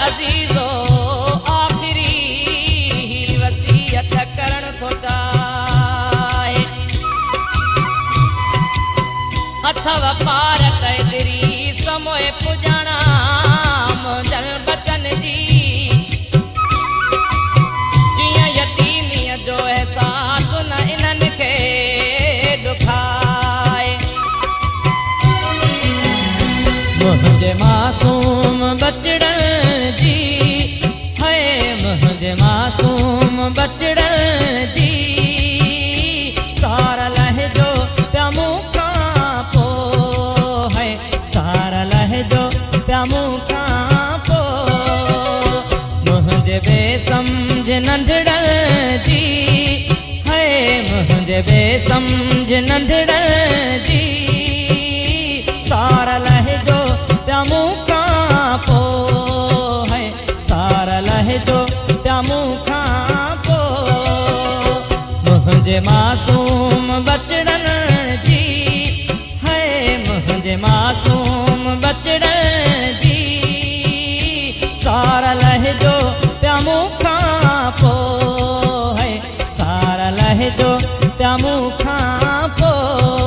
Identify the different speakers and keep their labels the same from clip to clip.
Speaker 1: अजीजो आखिरी वसीयत करण थो चाहे अथव पार तैदरी समोए पुजाना मुंजल बचन जी जिया यतीमीअ जो एहसास न इन्हनि खे दुखाए मुंहिंजे मासूम बचड़न जी है मुंहिंजे मासूम बचड़न जी सार लहजो पिया मूंखां पोइ है सार लहजो पिया मूंखां पोइ मुंहिंजे बेसमझ नंढड़न जी है मुंहिंजे बेसमझ नंढड़न जी सार लहजो पिया मूंखां पोइ है सार लहजो पिया मूंखां पोइ मुंहिंजे मासूम बचड़न जी है मुंहिंजे मासूम बचड़न जी सार लहजो पिया मूंखां पोइ है सार लहजो पिया मूंखां पोइ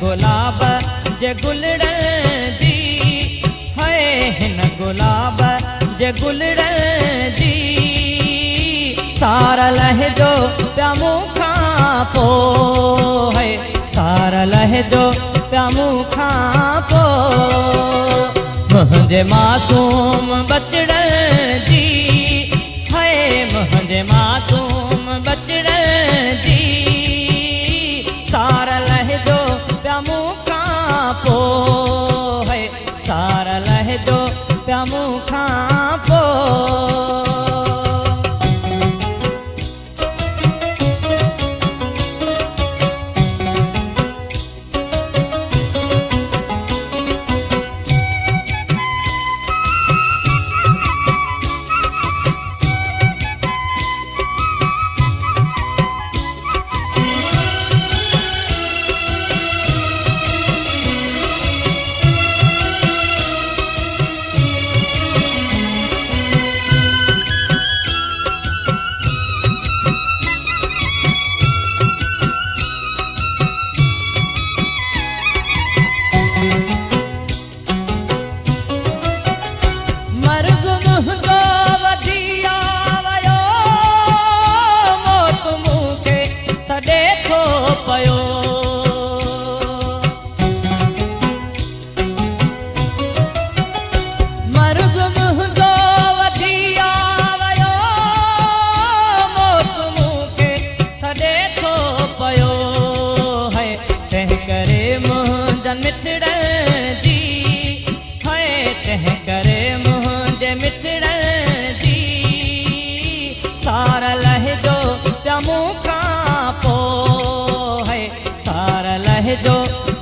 Speaker 1: गुलाब जे गुलड़न जी है हिन गुलाब जे गुलड़न जी सार लहजो पिया मूंखां पोइ है सार लहजो पिया मूंखां पोइ मुंहिंजे मासूम बचड़न जी है मुंहिंजे मासूम बचड़न जी सार लहजो पिया मूंखां पोइ है सार लहजो पिया मूंखां पोइ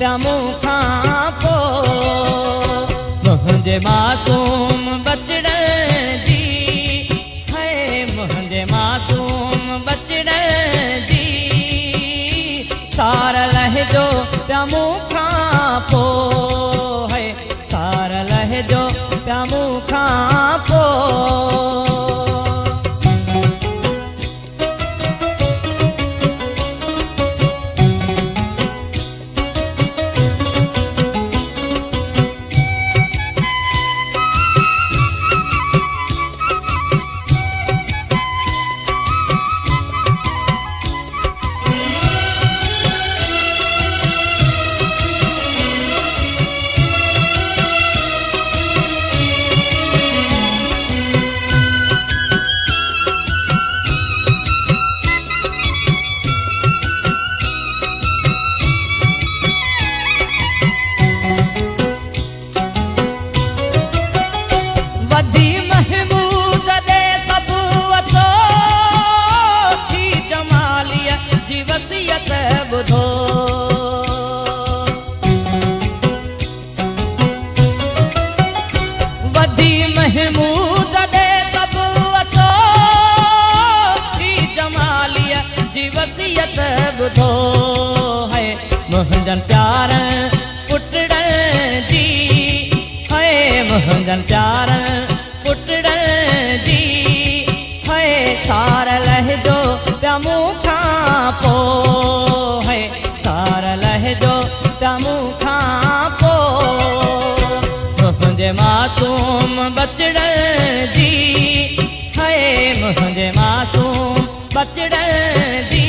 Speaker 1: पिया मूंखां पोइ मुंहिंजे मासूम बचड़न जी है मुंहिंजे मासूम बचड़न जी सार लहजो पिया मूंखां पोइ है सार लहजो पिया मूंखां पोइ वधी महमूद दे सब अचो थी जमालिया जी वसियत ॿुधो वधी महमूद दे सब अचो थी जमालिया जी वसियत ॿुधो है मुंहिंजनि प्यारनि पुटड़नि जी है मुंहिंजनि प्यारनि पुटड़नि जी है सार लहजो पिया मूंखां पोइ है सार लहजो पिया मूंखां पोइ मुंहिंजे मासूम बचड़नि जी है मुंहिंजे मासूम बचड़नि जी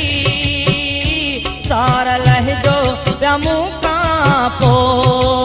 Speaker 1: सार लहजो पिया मूंखां पोइ